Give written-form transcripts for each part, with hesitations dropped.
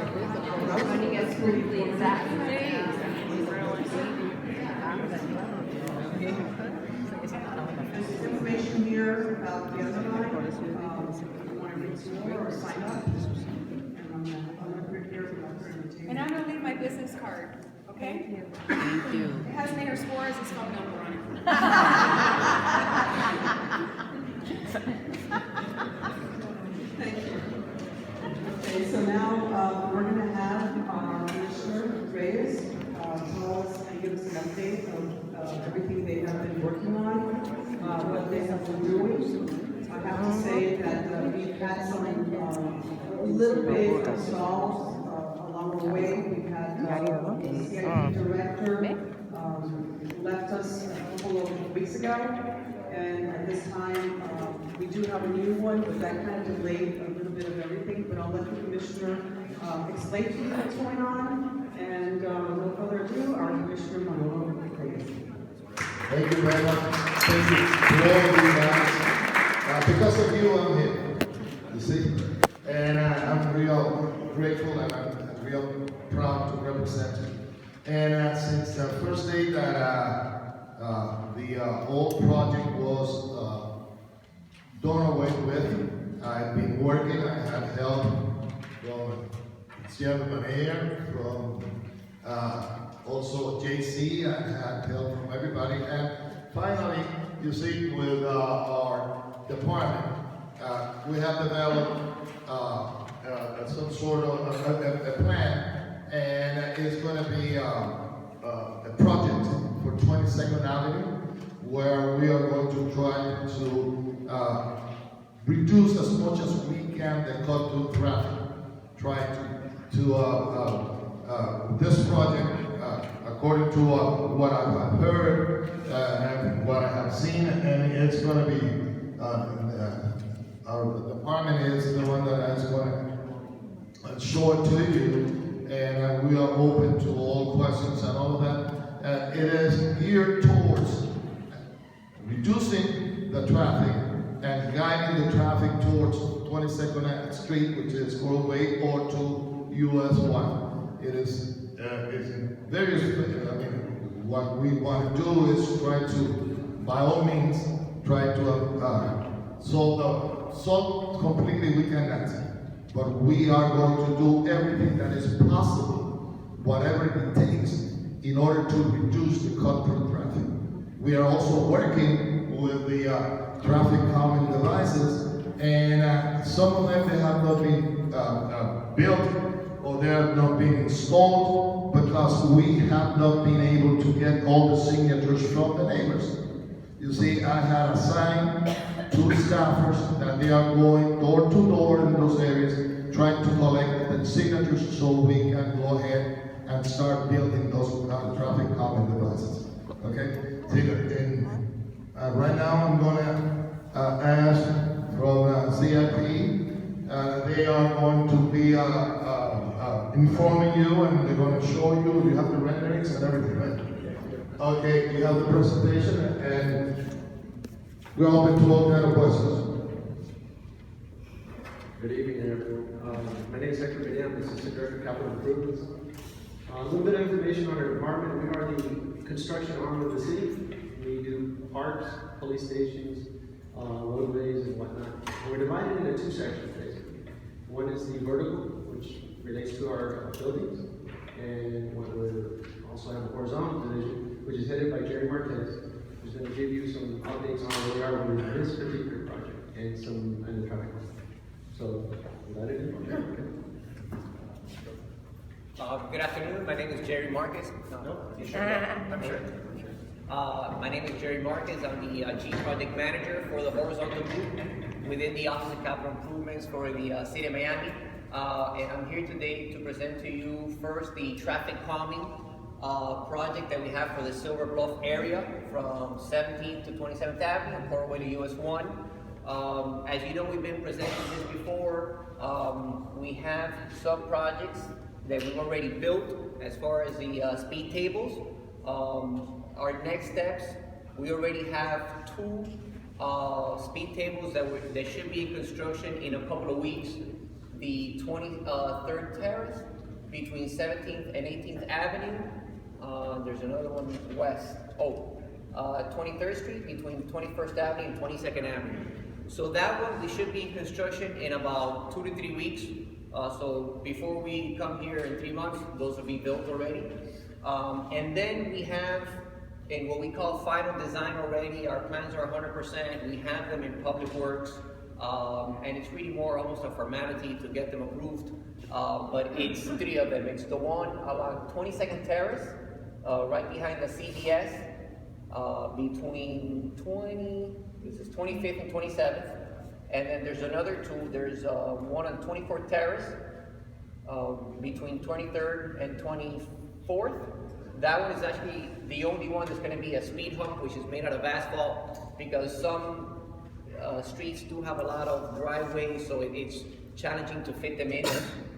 running as smoothly as that. There's information here about the other line. If you want to read some more or sign up. And I'm gonna put here about 32. And I'm gonna leave my business card, okay? Thank you. It has Mayor Suarez's phone number on it. Thank you. Okay, so now we're going to have Commissioner Reyes tell us and give us an update of everything they have been working on, what they have been doing. I have to say that we've had some little bit of stalls along the way. We've had the CIP director left us a couple of weeks ago, and at this time we do have a new one, but that kind of delayed a little bit of everything. But I'll let the commissioner explain to you what's going on. And no further ado, our Commissioner Manolo, please. Thank you very much. Thank you to all of you guys. Because of you, I'm here. You see? And I'm real grateful and I'm real proud to represent you. And since the first day that the old project was done away with, I've been working. I had help from Sierra Mayor, from also JC. I had help from everybody. And finally, you see, with our department, we have developed some sort of a plan. And it's going to be a project for 22nd Avenue, where we are going to try to reduce as much as we can the cut-through traffic. Try to this project, according to what I have heard and what I have seen, and it's going to be our department is the one that is going to show it to you. And we are open to all questions and all of that. It is geared towards reducing the traffic and guiding the traffic towards 22nd Street, which is Broadway, or to US 1. It is various. I mean, what we want to do is try to, by all means, try to solve completely. We cannot. But we are going to do everything that is possible, whatever it takes, in order to reduce the cut-through traffic. We are also working with the traffic calming devices, and some of them they have not been built or they have not been installed because we have not been able to get all the signatures from the neighbors. You see, I had assigned 2 staffers that they are going door to door in those areas, trying to collect the signatures so we can go ahead and start building those traffic calming devices. Okay? Right now I'm going to ask from CIP. They are going to be informing you, and they're going to show you. You have the renderings and everything, right? Okay, you have the presentation, and we're open to all kinds of questions. Good evening, everyone. My name is Hector Medina. I'm the Assistant Director of Capital Improvements. A little bit of information on our department. We are the construction arm of the city. We do parks, police stations, roadways, and whatnot. And we're divided into 2 sections, basically. One is the vertical, which relates to our buildings, and we also have a horizontal division, which is headed by Jerry Marquez, who's going to give you some updates on where we are with this particular project and the traffic. So, is that it? Good afternoon. My name is Jerry Marquez. No? You sure? I'm sure. My name is Jerry Marquez. I'm the Chief Project Manager for the horizontal group within the Office of Capital Improvements for the City of Miami. And I'm here today to present to you first the traffic calming project that we have for the Silver Bluff area from 17th to 27th Avenue and Broadway to US 1. As you know, we've been presenting this before. We have sub-projects that we've already built as far as the speed tables. Our next steps, we already have 2 speed tables that should be in construction in a couple of weeks. the 23rd Terrace between 17th and 18th Avenue. There's another one west. 23rd Street between 21st Avenue and 22nd Avenue. So that one, we should be in construction in about 2 to 3 weeks. So before we come here in 3 months, those will be built already. And then we have in what we call final design already. Our plans are 100%. We have them in Public Works. And it's really more almost a formality to get them approved. But it's 3 of them. It's the one along 22nd Terrace, right behind the CVS, between 25th and 27th. And then there's another 2. There's one on 24th Terrace, between 23rd and 24th. That one is actually the only one that's going to be a speed hump, which is made out of asphalt, because some streets do have a lot of driveways, so it's challenging to fit them in.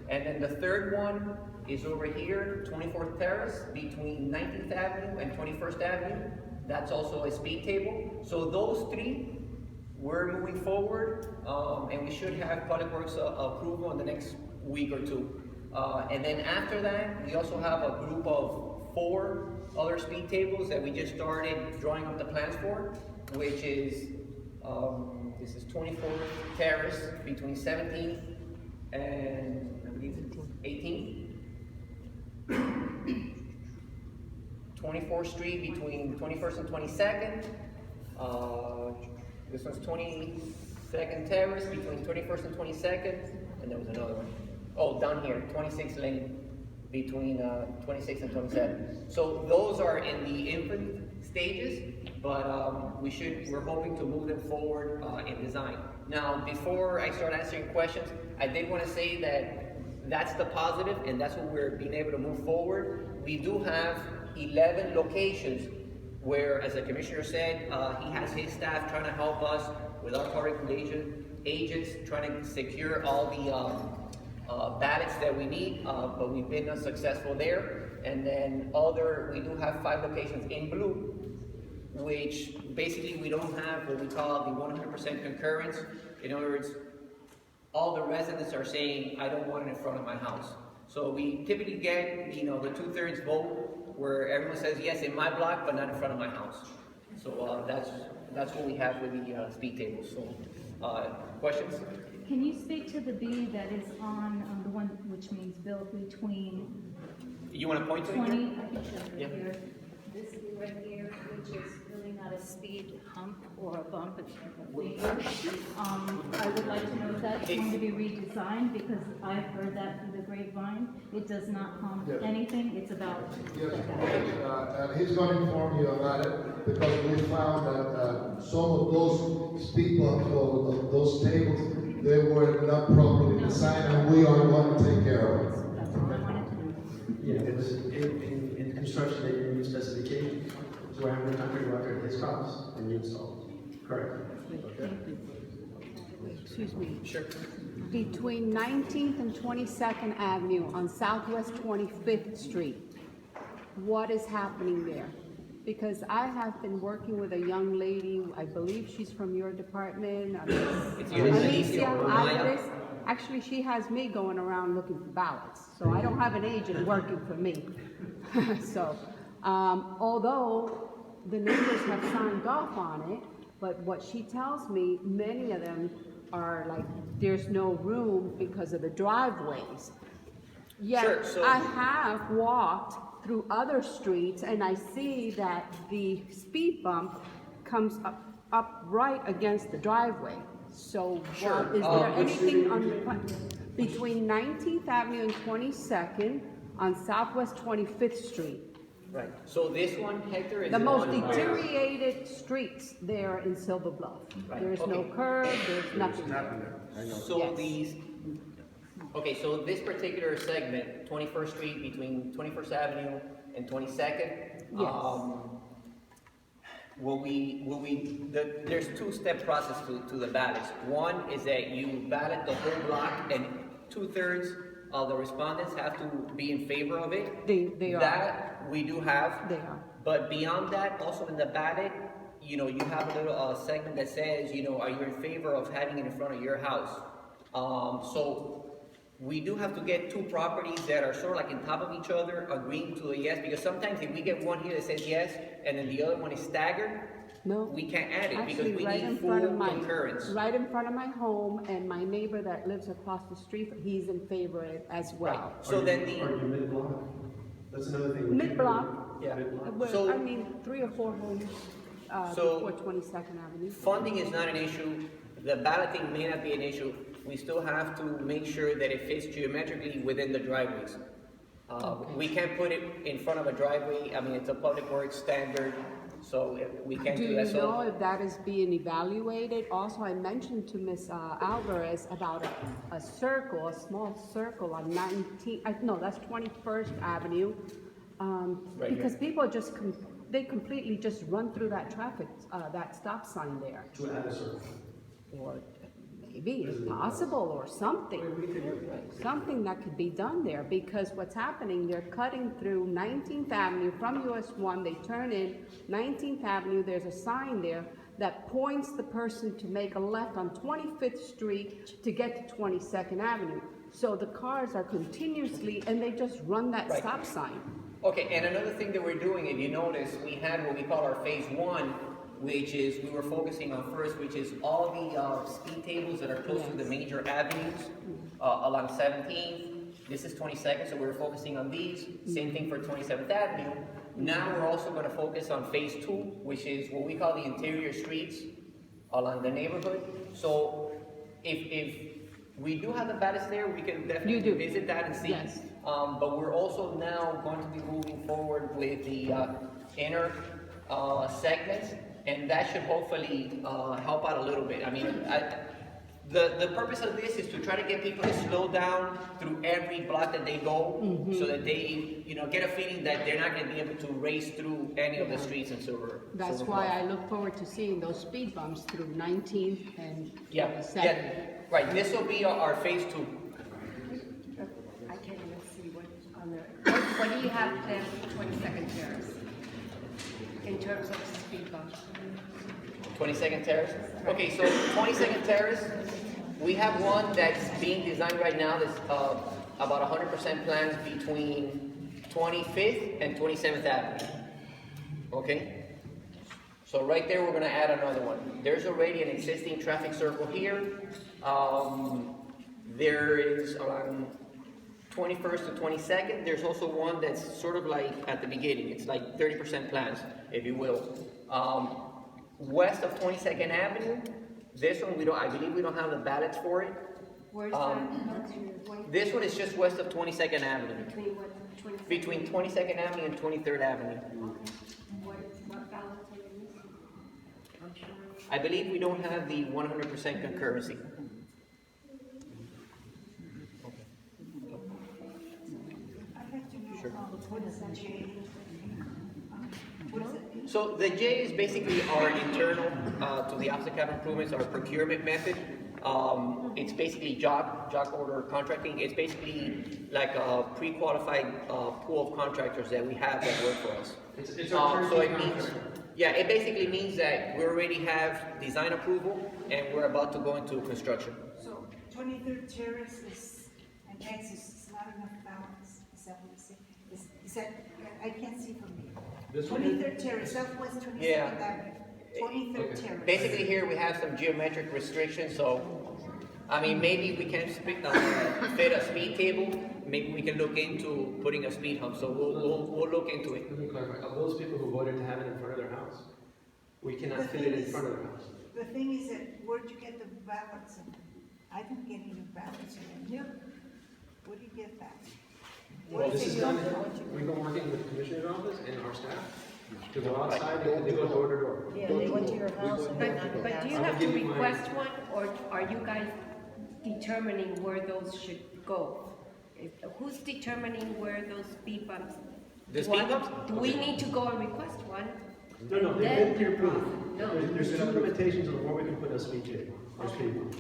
And then the third one is over here, 24th Terrace, between 19th Avenue and 21st Avenue. That's also a speed table. So those 3, we're moving forward, and we should have Public Works approval in the next week or 2. And then after that, we also have a group of 4 other speed tables that we just started drawing up the plans for, which is this is 24th Terrace between 17th and I believe 18th. 24th Street between 21st and 22nd. This one's 22nd Terrace between 21st and 22nd. And there was another one. Oh, down here, 26th Lane between 26th and 27th. So those are in the infant stages, but we're hoping to move them forward in design. Now, before I start answering questions, I did want to say that that's the positive, and that's what we're being able to move forward. We do have 11 locations where, as the commissioner said, he has his staff trying to help us with our public agents, trying to secure all the ballots that we need, but we've been unsuccessful there. And then we do have 5 locations in blue, which basically we don't have what we call the 100% concurrence. In other words, all the residents are saying, I don't want it in front of my house. So we typically get, the 2/3 vote where everyone says, yes, in my block, but not in front of my house. So that's what we have with the speed tables. So, questions? Can you speak to the B that is on the one which means built between You want to point to it? 20, I can show you Yeah. here, this B right here, which is really not a speed hump or a bump, it's a thing. I would like to know if that's going to be redesigned, because I've heard that through the grapevine. It does not hump Yes. anything, it's about Yes, the back. and he's going to inform you about it, because we found that some of those speed bumps or those tables, they were not properly designed, and we are going to take care of it. That's all I wanted to know. Yeah, it was in construction, they didn't use specifications. So we're having a concrete worker at his cost and installed. Correct. Okay. Excuse me, Sure. between 19th and 22nd Avenue on Southwest 25th Street, what is happening there? Because I have been working with a young lady, I believe she's from your department, It's either Alicia or Maya. Alvarez. Actually, she has me going around looking for ballots, so I don't have an agent working for me. So, although the neighbors have signed off on it, but what she tells me, many of them are like, there's no room because of the driveways. Yet, Sure, so- I have walked through other streets and I see that the speed bump comes up right against the driveway. So, Sure, is there which anything on the plan? Between 19th Avenue and 22nd on Southwest 25th Street? Right. So this one, Hector, is The most on, deteriorated streets there in Silver Bluff. Right, There's no okay. curb, there's nothing. So Yes. these, okay, so this particular segment, 21st Street between 21st Avenue and 22nd. Yes. There's 2-step process to the ballots. One is that you ballot the whole block, and 2/3 of the respondents have to be in favor of it. They are. That we do have. They are. But beyond that, also in the ballot, you have a little segment that says, are you in favor of having it in front of your house? So we do have to get two properties that are sort of like on top of each other, agreeing to a yes, because sometimes if we get one here that says yes, and then the other one is staggered, No. we can't add it, because Actually, we right need in full front of my, concurrence. right in front of my home, and my neighbor that lives across the street, he's in favor of it as well. Right, so then Are the, you mid-block? That's another thing. we can do. Mid-block. Yeah. Mid-block. Well, So- I mean, 3 or 4 homes, So- before 22nd Avenue. funding is not an issue, the balloting may not be an issue, we still have to make sure that it fits geometrically within the driveways. We can't put it in front of a driveway, I mean, it's a public works standard, so we can't Do do you that, know so. if that is being evaluated? Also, I mentioned to Ms. Alvarez about a circle, a small circle on 19, no, that's 21st Avenue. Right Because here. people just, they completely just run through that traffic, that stop sign there. To add a circle. Or maybe it's possible, or something. Something that could be done there, because what's happening, they're cutting through 19th Avenue from US 1, they turn in 19th Avenue, there's a sign there that points the person to make a left on 25th Street to get to 22nd Avenue. So the cars are continuously, and they just run that Right. stop sign. Okay, and another thing that we're doing, if you notice, we had what we call our phase one, which is, we were focusing on first, which is all the speed tables that are close to the major avenues along 17th. This is 22nd, so we're focusing on these. Same thing for 27th Avenue. Now we're also gonna focus on phase two, which is what we call the interior streets along the neighborhood. So if we do have the ballots there, we can You definitely do. visit that and see. Yes. But we're also now going to be moving forward with the inner segments, and that should hopefully help out a little bit. I mean, the purpose of this is to try to get people to slow down through every block that they go, so that they, get a feeling that they're not gonna be able to race through any of the streets in Silver. That's Silver why Bluff. I look forward to seeing those speed bumps through 19th and Yeah, 22nd. right, this will be our phase two. I can't even see what on there. What do you have then for 22nd Terrace? In terms of speed bumps? 22nd Terrace? Okay, so 22nd Terrace, we have one that's being designed right now that's about 100% plans between 25th and 27th Avenue. Okay? So right there, we're gonna add another one. There's already an existing traffic circle here. There is on 21st to 22nd, there's also one that's sort of like at the beginning. It's like 30% plans, if you will. West of 22nd Avenue, this one, I believe we don't have the ballots for it. Where's that? This one is just west of 22nd Avenue, Between what, 22nd? between 22nd Avenue and 23rd Avenue. What ballots are you missing? I'm sure. I believe we don't have the 100% concurrency. So the J is basically our internal, to the Office of Capital Improvements, our procurement method. It's basically job order contracting. It's basically like a pre-qualified pool of contractors that we have that work for us. It's So it means, yeah, it basically means that we already have design approval and we're about to go into construction. So 23rd Terrace is, and Texas is not enough balance, is that what you say? Is that, I can't see from here. This one? 23rd Terrace, Southwest 22nd Yeah. Avenue, 23rd Terrace. Basically here we have some geometric restrictions, so, I mean, maybe we can fit a speed table, maybe we can look into putting a speed hump, so we'll look into it. Let me clarify, of those people who voted to have it in front of their house, we cannot fit it in front of their house. The thing is that, where'd you get the ballots? I didn't get any ballots in there. Where do you get that? Well, this is done, we've been working with the Commissioner's office and our staff to go outside, they go door to door. Yeah, they went to your house. But do you have to request one, or are you guys determining where those should go? Who's determining where those speed bumps? The speed bumps? Do we need to go and request one? No, they've been pre-approved. No. There's two limitations on where we can put a speed table, or speed bump.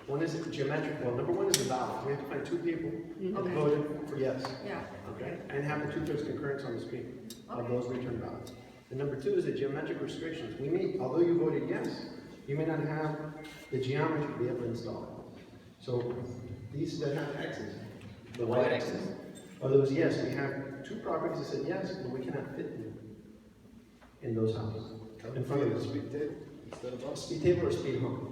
One is geometric, well, number one is the ballot, we have to find two people that voted for yes. Yeah. Okay, and have the 2/3 concurrence on the screen of those return ballots. And number two is the geometric restrictions. We may, although you voted yes, you may not have the geometry to be able to install it. So these that have X's The Wide white axis. axis? Oh, those, yes, we have two properties that said yes, but we cannot fit them in those houses. In front of the speed table? Instead of speed table or speed hump?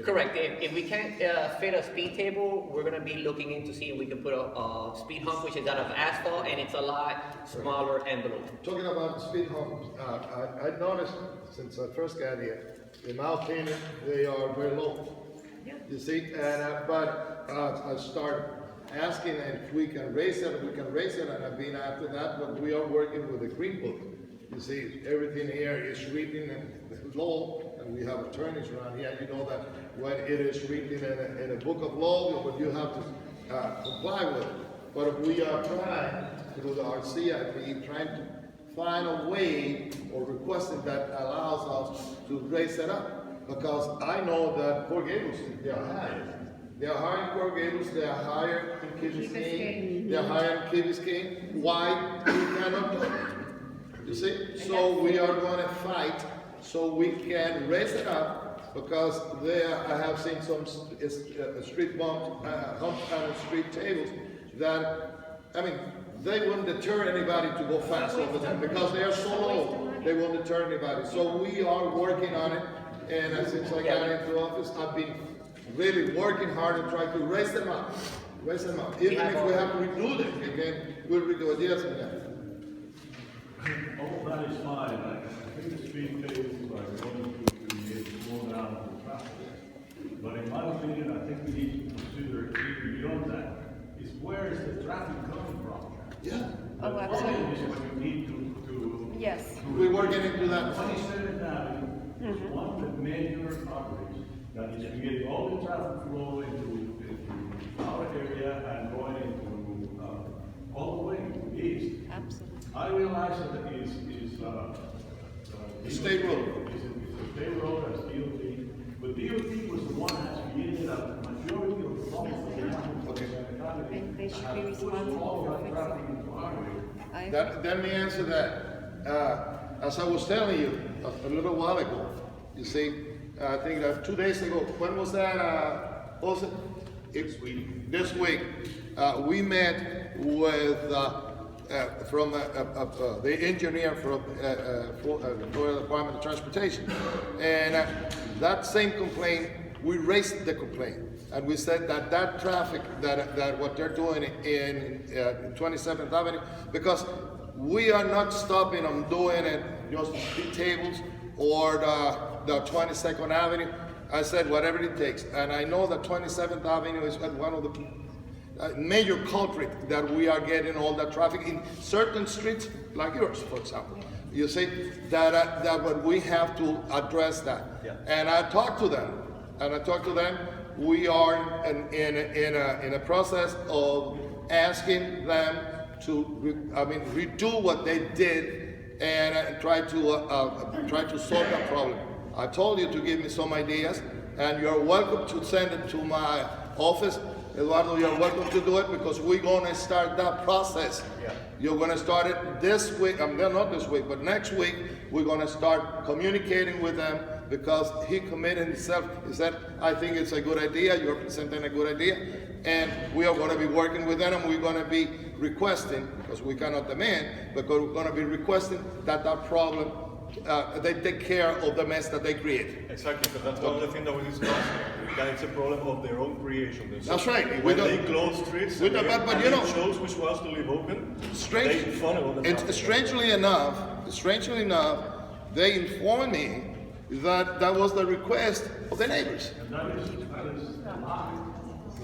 Correct. If we can't fit a speed table, we're gonna be looking into see if we can put a speed hump, which is out of asphalt, and it's a lot smaller envelope. Talking about speed humps, I noticed since I first got here, in my opinion, they are very low. You see, and but I started asking if we can raise it, and I've been after that, but we are working with the Green Book. You see, everything here is written in law, and we have attorneys around here. You know that when it is written in a book of law, but you have to comply with it. But we are trying, through our CIP, trying to find a way or requesting that allows us to raise it up. Because I know that Port Gables, they are higher. They are higher in Port Gables, they are higher in Key Biscayne, they are higher in Key Biscayne. Why we cannot do it? You see? So we are going to fight so we can raise it up, because there I have seen some street humps and street tables that, I mean, they wouldn't deter anybody to go fast over them because they are so low, they won't deter anybody. So we are working on it, and since I got into office, I've been really working hard to try to raise them up. Even if we have to redo them again, we'll redo it. Yes, ma'am. All that is fine. I think the speed tables are going to create slow down the traffic. But in my opinion, I think we need to consider even beyond that, is where is the traffic coming from? Yeah. Oh, absolutely. Is what you need to Yes. We're working into that. 27th Avenue is one of the major arteries that is creating all the traffic flow into our area and going into all the way east. Absolutely. I realize that it is State road. It's a state road, as DOT, but DOT was the one that created a majority of the problems that we have. Okay. And they should be responsible All for that fixing traffic into our area. Let me answer that. As I was telling you a little while ago, you see, I think that 2 days ago, when was that? Was it? This week, we met with from the engineer from Florida Department of Transportation, and that same complaint, we raised the complaint, and we said that that traffic, that what they're doing in 27th Avenue, because we are not stopping them doing it, just speed tables or the 22nd Avenue. I said whatever it takes, and I know that 27th Avenue is one of the major culprit that we are getting all that traffic in certain streets, like yours, for example. You see that we have to address that. Yeah. And I talked to them, We are in a process of asking them to, redo what they did and try to solve that problem. I told you to give me some ideas, and you're welcome to send it to my office. Eduardo, you're welcome to do it, because we're going to start that process. Yeah. You're going to start it this week, not this week, but next week, we're going to start communicating with them, because he committed himself. He said, I think it's a good idea, you're presenting a good idea, and we are going to be working with them, and we're going to be requesting, because we cannot demand, but we're going to be requesting that problem, they take care of the mess that they create. Exactly, because that's one of the things that we discussed, that it's a problem of their own creation. That's right. When they close streets, but you know, chose which ones to leave open, strange, they funnel the traffic. Strangely enough, they informed me that that was the request of the neighbors. And that is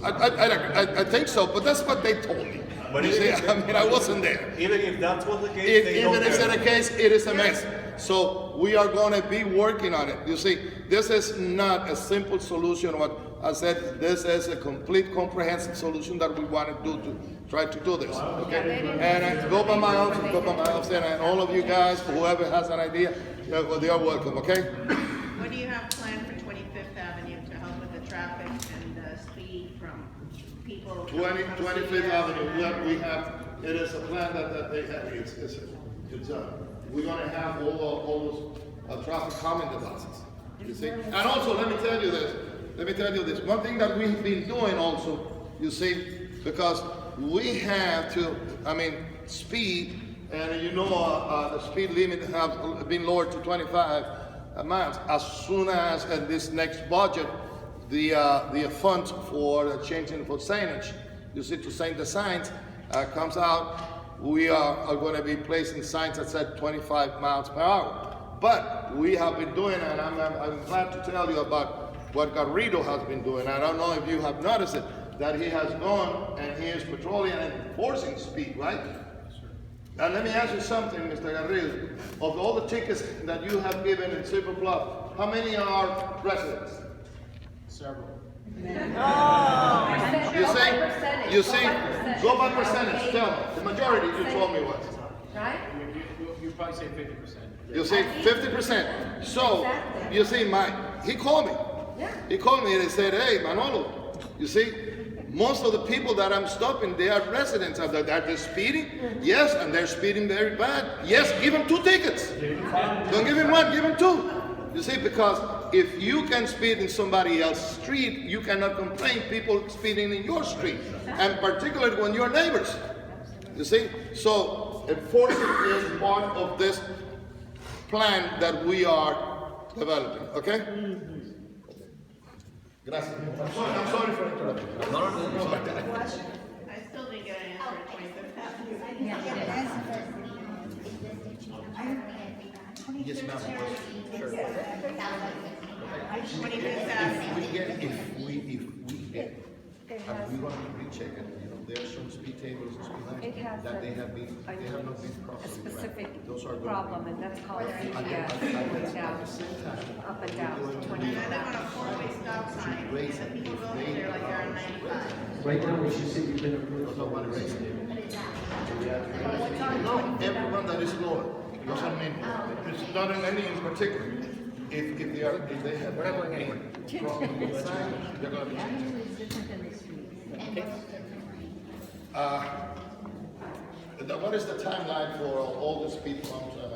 I think so, but that's what they told me. But you see, I wasn't there. Even if that was the case, Even if it's the case, it is a mess. So we are going to be working on it. You see, this is not a simple solution. What I said, this is a complete, comprehensive solution that we want to do to try to do this. Okay, and go by my office, and all of you guys, whoever has an idea, they are welcome. Okay. What do you have planned for 25th Avenue to help with the traffic and the speed from people? 25th Avenue, we have, it is a plan that they have, we're going to have all those traffic calming devices, you see. And also, let me tell you this, one thing that we've been doing also, you see, because we have to, speed, and the speed limit has been lowered to 25 miles. As soon as in this next budget, the funds for changing for signage, you see, to sign the signs, comes out, we are going to be placing signs that said 25 miles per hour. But we have been doing, and I'm glad to tell you about what Garrido has been doing. I don't know if you have noticed it, that he has gone and he is patrolling and enforcing speed, right? And let me ask you something, Mr. Garrido. Of all the tickets that you have given in Silver Bluff, how many are residents? Several. You see, go by percentage, tell me. The majority you told me was. Right? You probably say 50%. You see, 50%. So, you see, he called me. Yeah. He called me and he said, hey, Manolo, you see, most of the people that I'm stopping, they are residents of that. Are they speeding? Yes, and they're speeding very bad. Yes, give them 2 tickets. Don't give him 1, give him 2. You see, because if you can speed in somebody else's street, you cannot complain people speeding in your street, and particularly when you're neighbors. You see, so enforcement is part of this plan that we are developing. Okay? Gracias. I'm sorry for interrupting. No. I still didn't get an answer at 25th Avenue. Yes, ma'am. Sure. 25th Avenue. If we get, and we want to recheck it, there are some speed tables and speed It lines has that they a- have not been A properly specific tracked. Those are going to problem, be. and that's called At CPS, the going down, same time, up and down, And I 20 live on a 4-way stop sign, and the people go through there like they're on 95. Right now, we should see you've been approved. Those are one race. No, everyone that is lower. Doesn't mean, it's not in any in particular. If they have. We're not going anywhere. They're going to be. Avenue is different than the street. What is the timeline for all the speed bumps and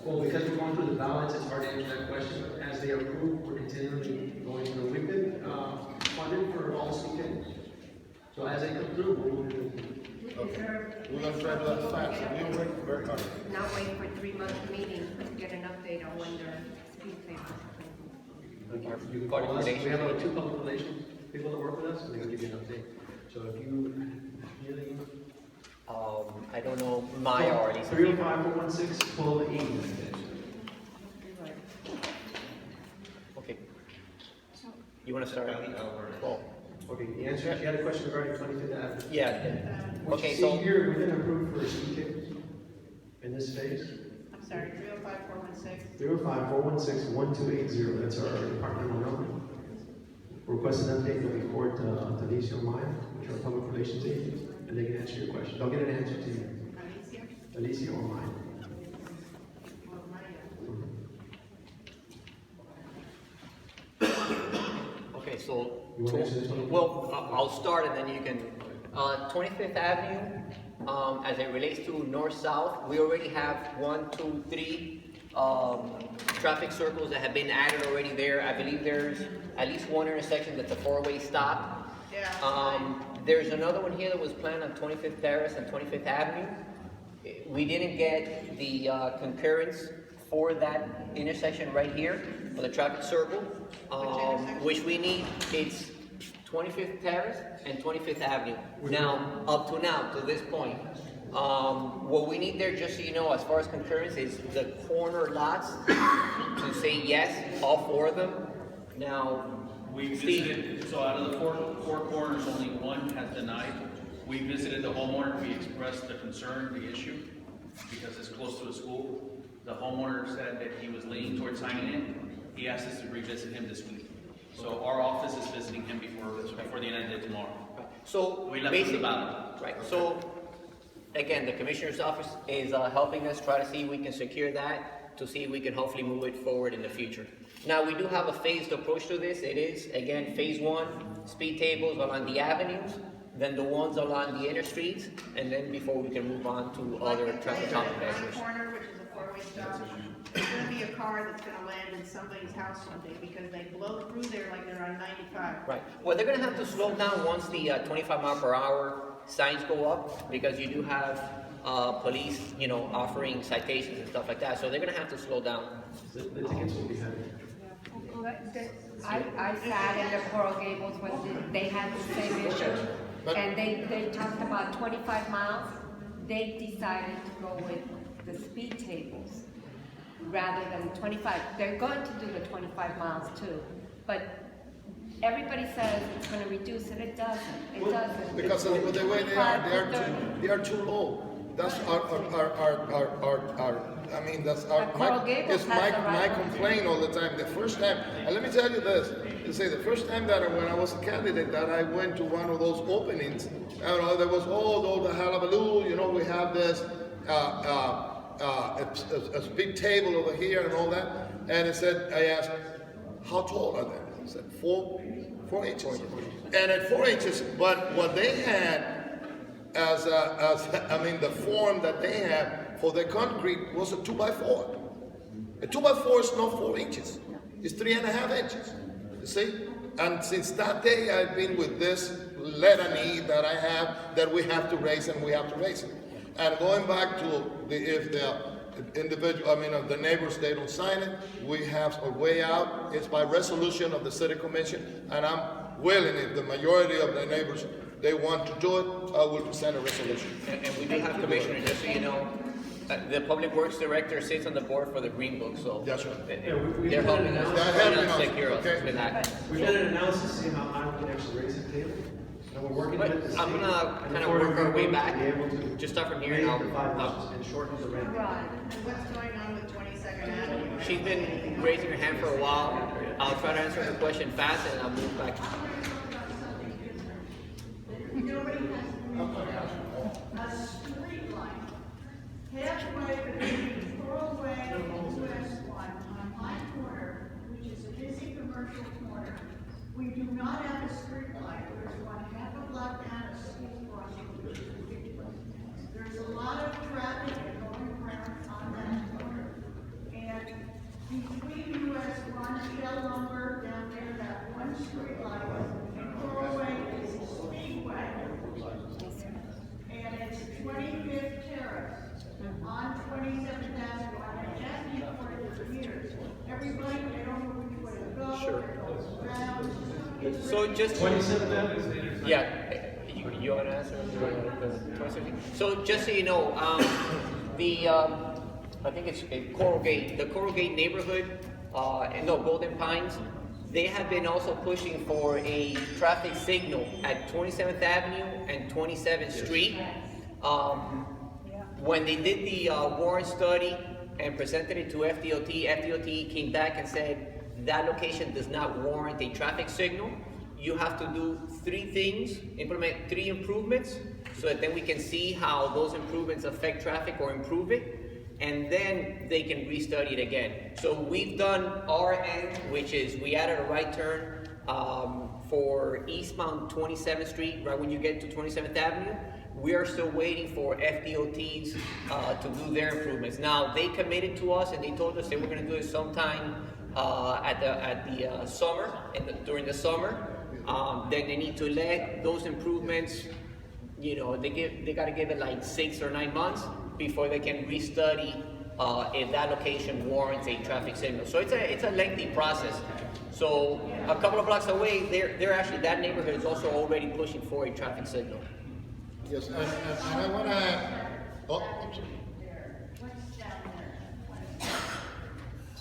Well, because we're going through the ballots, it's hard to answer that question. As they approve, we're continually going through. We've been funded for all speed tables. So as they come through, we're going to. Okay. We're going to try to do that fast. We're working very hard. not wait for 3-month meetings to get an update on when their speed tables are. You can call us. We have 2 public relations people that work with us, and they can give you an update. So if you really. I don't know Maya or Lisa. 305-416-1280. Okay. You want to start? Oh, Okay, the answer, she had a question regarding 25th Avenue. yeah. What Okay, you see so here, we've been approved for speed tables in this phase. I'm sorry, 305-416. 305-416-1280, that's our departmental number. Request an update, you'll report to Alicia or Maya, which are public relations agents, and they can answer your question. They'll get an answer to you. Alicia or Maya. okay, so You want to answer this one? well, I'll start and then you can. 25th Avenue, as it relates to north-south, we already have 1, 2, 3 traffic circles that have been added already there. I believe there's at least one intersection that's a 4-way stop. Yeah. There's another one here that was planned on 25th Terrace and 25th Avenue. We didn't get the concurrence for that intersection right here, for the traffic circle. Which we need, it's 25th Terrace and 25th Avenue. Now, up to now, to this point, what we need there, just so you know, as far as concurrence, is the corner lots to say yes, all 4 of them. Now, We Steve. visited, so out of the four corners, only one has denied. We visited the homeowner, we expressed the concern, the issue, because it's close to a school. The homeowner said that he was leaning towards signing in. He asked us to revisit him this week. So our office is visiting him before the end of the day tomorrow. So We left basically, the ballot. right, so again, the commissioner's office is helping us try to see if we can secure that, to see if we can hopefully move it forward in the future. Now, we do have a phased approach to this. It is, again, phase 1, speed tables along the avenues, then the ones along the inner streets, and then before we can move on to other traffic calming measures. Corner, which is a four-way stop, there's gonna be a car that's gonna land in somebody's house one day because they blow through there like they're on 95. Right. Well, they're gonna have to slow down once the 25 mile per hour signs go up, because you do have police, offering citations and stuff like that. So they're gonna have to slow down. The tickets will be heavy. I sat in the Coral Gables when they had the same issue, and they talked about 25 miles. They decided to go with the speed tables rather than 25. They're going to do the 25 miles too, but everybody says it's going to reduce it. It doesn't. It doesn't. Because of the way they are too low. That's my complaint all the time. The first time, and let me tell you this, the first time that when I was a candidate that I went to one of those openings, there was all the hullabaloo, we have this a big table over here and all that, and I asked, how tall are they? He said, 4 inches. And at 4 inches, but what they had the form that they have for the concrete was a 2x4. A 2x4 is not 4 inches. It's 3.5 inches. You see? And since that day, I've been with this litany that I have, that we have to raise and we have to raise it. And going back to if the individual, the neighbors, they don't sign it, we have a way out. It's by resolution of the city commission, and I'm willing, if the majority of the neighbors, they want to do it, I will present a resolution. And we do have commissioners, just so you know, the Public Works Director sits on the board for the Green Book, so that's right. They're helping us secure us with that. We've done an analysis to see how high we can actually raise the table. And we're working with the state. I'm gonna kind of work our way back. Just start from here and and shorten the ramp. And what's going on with 22nd Avenue? She's been raising her hand for a while. I'll try to answer her question fast and I'll move back. A street light halfway between Coral Way and US 1 on my corner, which is a busy commercial corner. We do not have a street light. There's one half a block down a school crossing. There's a lot of traffic going around on that corner. And between US 1 Shell Lumber down there, that one street light, and Coral Way is a speedway. And it's 25th Terrace on 27th Avenue. And I've asked you for it for years. Everybody, they don't know which way to go. Sure. Around. So just 27th Avenue? Yeah. You want to answer? So just so you know, I think it's Coral Gate, the Coral Gate neighborhood, Golden Pines, they have been also pushing for a traffic signal at 27th Avenue and 27th Street. When they did the warrant study and presented it to FDOT came back and said that location does not warrant a traffic signal. You have to do 3 things, implement 3 improvements, so that then we can see how those improvements affect traffic or improve it, and then they can restudy it again. So we've done our end, which is we added a right turn for eastbound 27th Street, right when you get to 27th Avenue. We are still waiting for FDOT's to do their improvements. Now, they committed to us and they told us they were gonna do it sometime at the summer, during the summer. Then they need to let those improvements, they gotta give it like 6 or 9 months before they can restudy if that location warrants a traffic signal. So it's a lengthy process. So a couple of blocks away, they're actually, that neighborhood is also already pushing for a traffic signal. Yes, and I want to add,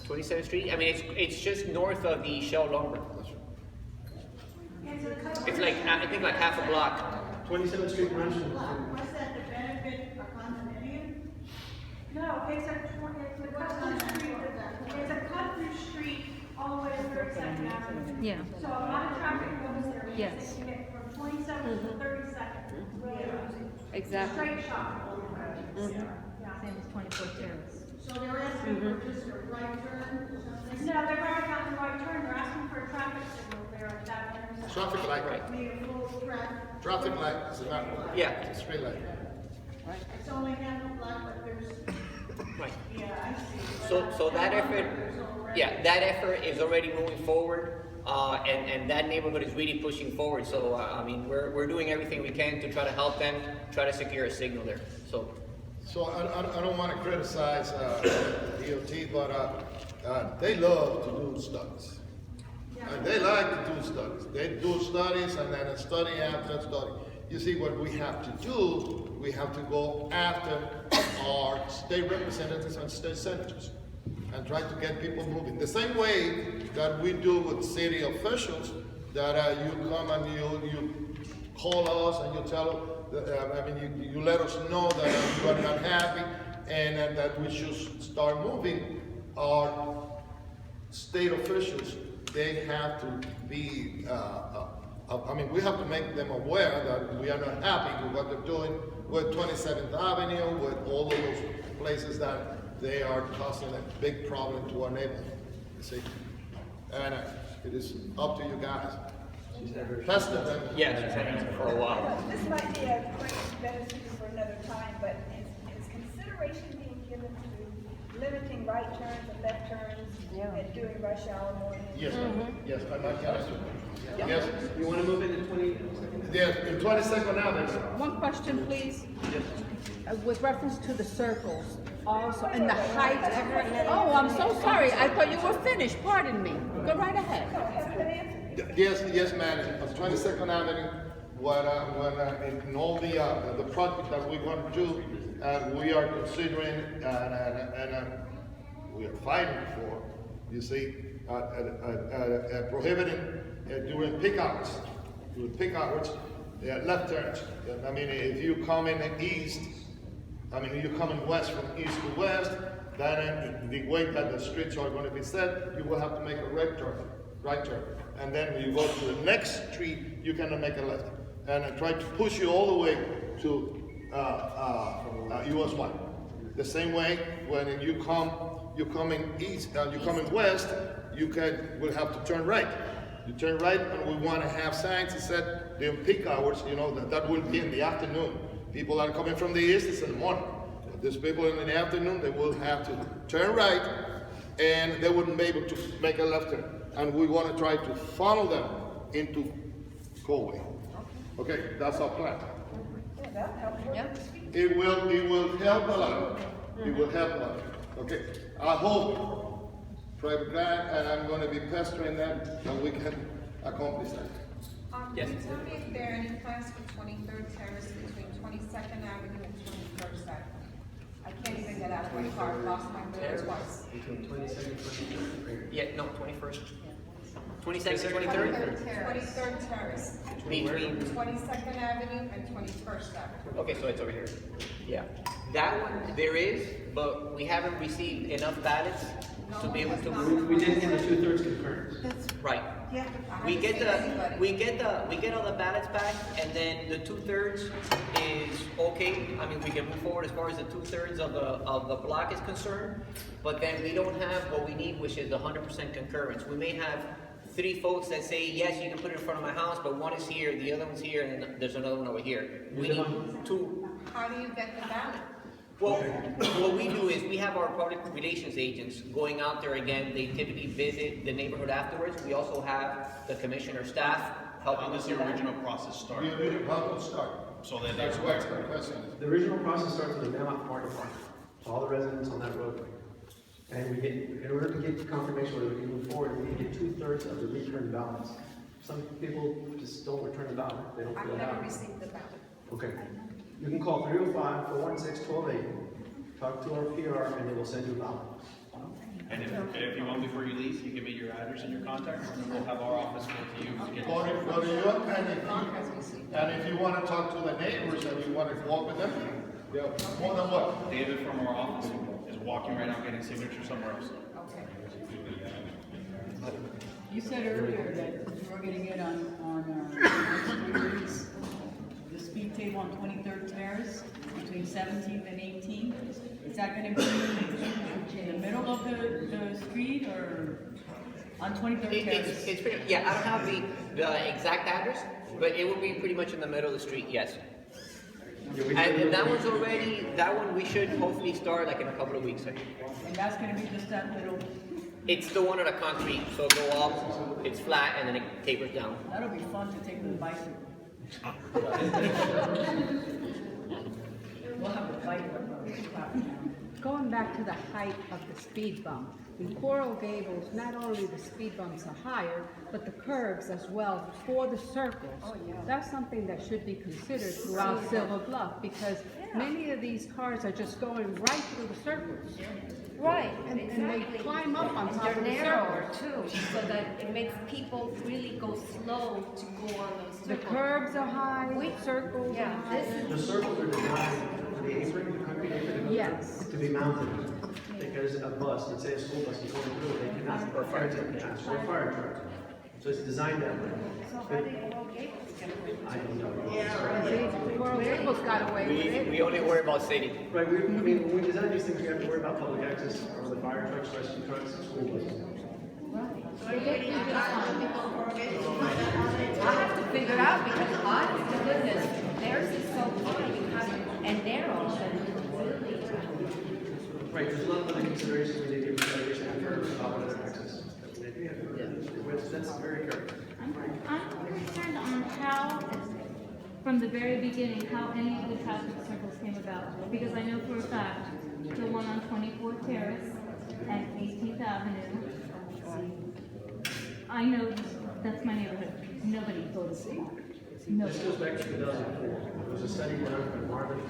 27th Street, I mean, it's just north of the Shell Lumber. It's like, I think like half a block. 27th Street runs from. Was that to benefit a condominium? No, it's a country street all the way to 32nd Avenue. Yeah. So a lot of traffic goes there. Yes. They get from 27th to 32nd. Exactly. Straight shot. Same as 24th Terrace. So they're asking for just a right turn? No, they're not about the right turn, they're asking for a traffic signal there at that intersection. traffic light. Need a full traffic. Traffic light, it's not, Yeah. it's straight light. It's only handle black, but there's, Right. yeah, I see. So that effort, There's already- yeah, that effort is already moving forward, and that neighborhood is really pushing forward. So, I mean, we're doing everything we can to try to help them, try to secure a signal there, so. So I don't want to criticize DOT, but they love to do studies. They like to do studies. They do studies and then a study after study. You see, what we have to do, we have to go after our state representatives and state senators and try to get people moving. The same way that we do with city officials, that you come and you call us and you tell, you let us know that you are not happy and that we should start moving. Our state officials, they have to be, we have to make them aware that we are not happy with what they're doing with 27th Avenue, with all of those places that they are causing a big problem to our neighborhood, you see? And it is up to you guys. Tested them. Yeah, she's had it for a while. This might be a great benefit for another time, but is consideration being given to limiting right turns and left turns and during rush hour morning? Yes, ma'am. Yes, I might answer. Yes. You wanna move into 20? Yes, in 22nd Avenue. One question, please. With reference to the circles, also, and the height. Oh, I'm so sorry. I thought you were finished. Pardon me. Go right ahead. Yes, ma'am. On 22nd Avenue, in all the project that we're going to do, we are considering and we are fighting for, you see, prohibiting during peak hours. During peak hours, left turns. I mean, if you come in east, you're coming west from east to west, then the way that the streets are going to be set, you will have to make a right turn. And then when you go to the next street, you cannot make a left. And I try to push you all the way to US 1. The same way, when you come in east, you come in west, will have to turn right. You turn right, and we want to have signs that said during peak hours, that will be in the afternoon. People are coming from the east, it's in the morning. But these people in the afternoon, they will have to turn right, and they wouldn't be able to make a left turn. And we want to try to funnel them into Colway. Okay, that's our plan. It will help a lot. It will help a lot. Okay, I hope, Private Grant, and I'm going to be pestering them that we can accomplish that. Can you tell me if there are any plans for 23rd Terrace between 22nd Avenue and 21st Avenue? I can't even get out of my car, lost my way twice. Between 22nd and 23rd. Yeah, no, 21st. 22nd, 23rd? 23rd Terrace. Between, 22nd Avenue and 21st Avenue. okay, so it's over here. Yeah. That one, there is, but we haven't received enough ballots to be able to move. We didn't get the 2/3 concurrence. Right. We get all the ballots back, and then the 2/3 is okay. We can move forward as far as the 2/3 of the block is concerned, but then we don't have what we need, which is 100% concurrence. We may have 3 folks that say, yes, you can put it in front of my house, but one is here, the other one's here, and then there's another one over here. We need 2. How do you get the ballot? Well, what we do is we have our public relations agents going out there again. They typically visit the neighborhood afterwards. We also have the commissioner staff helping How us does with the that. original process start? How will start? So then That's they're what the question is. The original process starts with a mail out from our department to all the residents on that roadway. And in order to get confirmation whether we can move forward, we need to get 2/3 of the returned ballots. Some people just don't return the ballot, they don't I've fill it never out. received the ballot. Okay. You can call 305-416-1280, talk to our PR, and they will send you a ballot. And if you want before you leave, you give me your address and your contact, and then we'll have our office go to you to get. Go to you, and if you want to talk to the neighbors and you want to walk with them, more than what? David from our office is walking right now getting signatures somewhere else. You said earlier that you were gonna get on the speed table on 23rd Terrace between 17th and 18th. Is that gonna be in the middle of the street or on 23rd Terrace? It's pretty, yeah, I don't have the exact address, but it will be pretty much in the middle of the street, yes. And that one's already, that one we should hopefully start like in a couple of weeks. And that's gonna be just that little, It's the one on a concrete, so it'll go up, it's flat, and then it tapers down. that'll be fun to take to the bicycle. We'll have a fight. Going back to the height of the speed bump, in Coral Gables, not only the speed bumps are higher, but the curves as well for the circles. That's something that should be considered throughout Silver Bluff, because many of these cars are just going right through the circles. Right, And exactly. they climb up on top They're of the narrower circles. too, so that it makes people really go slow to go on those circles. The curves are high, circles are Yeah, high. this is, The circles are designed for the apron, the concrete apron. Yes. To be mounted, because a bus, let's say a school bus is going through, they cannot, or fire truck, or fire truck. So it's designed that way. so how do Coral Gables get away with I don't know. Coral Gables got away with it. We only worry about safety. Right, I mean, when we design these things, we have to worry about public access for the fire trucks, rescue trucks, and school buses. I have to figure it out because honest to goodness, theirs is so high because, and narrow, that it's really. Right, there's a lot of other considerations we need to give consideration for other access. That's very correct. I'm concerned on how, from the very beginning, how any of the traffic circles came about. Because I know for a fact, the one on 24th Terrace and 18th Avenue, I know that's my neighborhood. Nobody goes there. This Nobody. goes back to 2004. There was a study done by Marvin.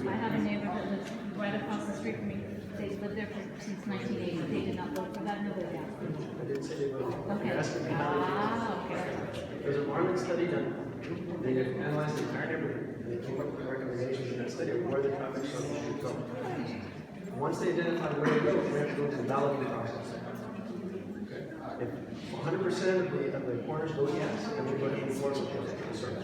I have a neighbor that lives right across the street from me. They've lived there since 1980. They did not vote for that. Nobody asked them. I didn't say they would. Okay. You're asking me how they did. Okay. There's a Marvin study done. They analyzed the entire neighborhood, and they came up with recommendations in that study of where the traffic circles should go. Once they identify where to go, we have to go to the balloting process. If 100% of the corners go yes, then we go ahead and move forward with the circle.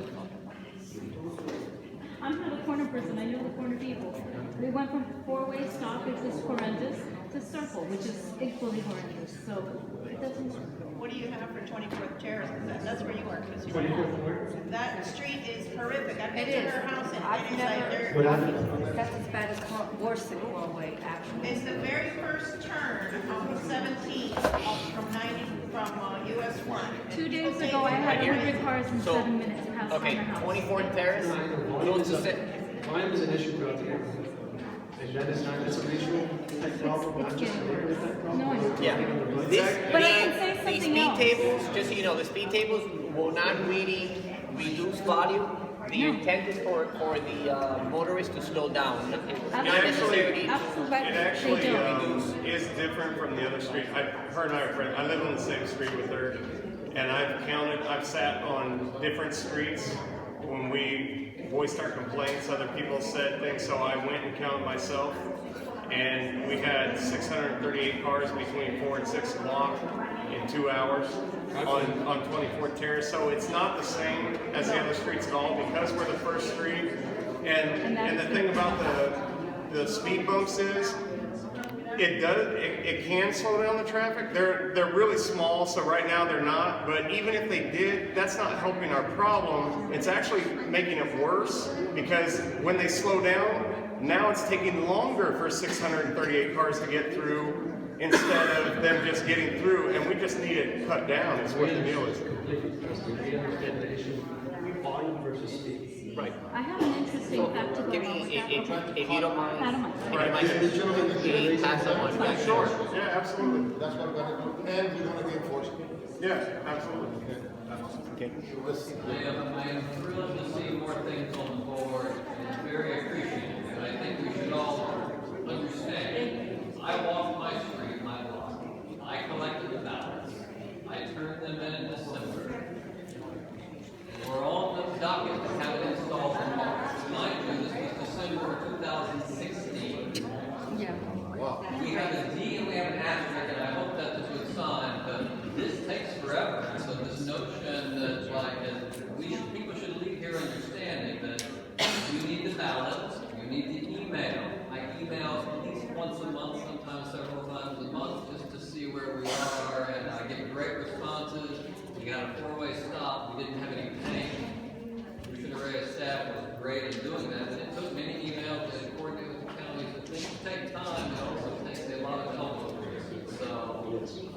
I'm not a corner person, I know the corner people. We went from four-way stop, which was horrendous, to circle, which is equally horrendous, so it doesn't. What do you have for 24th Terrace? 'Cause that's where you are, Chris. 24th where? That street is horrific. I've been It to is. her house and I've it is like never, What there. happened? that's as bad as, worse than Coral Way, actually. It's the very first turn on 17 from 90, from US 1. 2 days ago, I had 100 cars in So, 7 minutes pass by Okay, my house. 24th Terrace, goes to Crime is an issue throughout the neighborhood. And that is not, that's a regional type problem, not just a neighborhood type problem. No, I know. Yeah. But I can say The something speed else. tables, just so you know, the speed tables will not really reduce volume. The intent is for the motorist to slow down, not necessarily. Absolutely. It actually They don't. is different from the other street. Her and I are friends. I live on the same street with her, and I've sat on different streets when we voiced our complaints. Other people said things, so I went and counted myself, and we had 638 cars between 4 and 6 o'clock in 2 hours on 24th Terrace. So it's not the same as the other streets at all because we're the first street. And the thing about the speed bumps is it can slow down the traffic. They're really small, so right now they're not, but even if they did, that's not helping our problem. It's actually making it worse because when they slow down, now it's taking longer for 638 cars to get through instead of them just getting through, and we just need it cut down is what the deal is. Completely, we understand the issue, volume versus speed. Right. I have an interesting fact to go Give me, if you don't mind. I don't mind. If you don't mind, This gentleman is raising pass that one back. Sure, yeah, absolutely. That's what we're gonna do, and we're gonna be enforcing. Yeah, absolutely. Okay. I am thrilled to see more things on the board, and it's very appreciated, and I think we should all understand. I walked my street, my block, I collected the ballots, I turned them in December. We're on the docket to have it installed in March. Mind you, this was December 2016. Yeah. We have a D and we have an asterisk, and I hope that's a good sign, but this takes forever. And so this notion that people should leave here understanding that we need great in doing that, and it took many emails and coordinating with the counties, and things take time, and also takes a lot of help. So,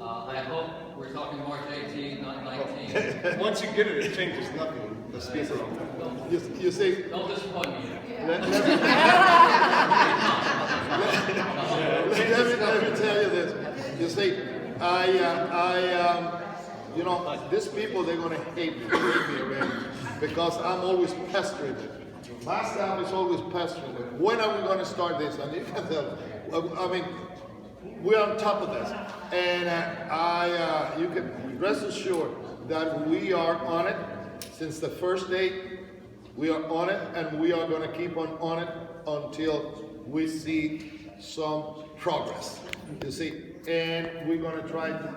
I hope we're talking March 18, not 19. Once you get it, it changes nothing. The speed limit. You see, Don't disappoint me. let me tell you this. You see, you know, these people, they're gonna hate me already, because I'm always pestering them. My staff is always pestering them. When are we gonna start this? And you can tell, I mean, we're on top of this. And you can rest assured that we are on it since the first day. We are on it, and we are going to keep on it until we see some progress. You see, and we're going to try to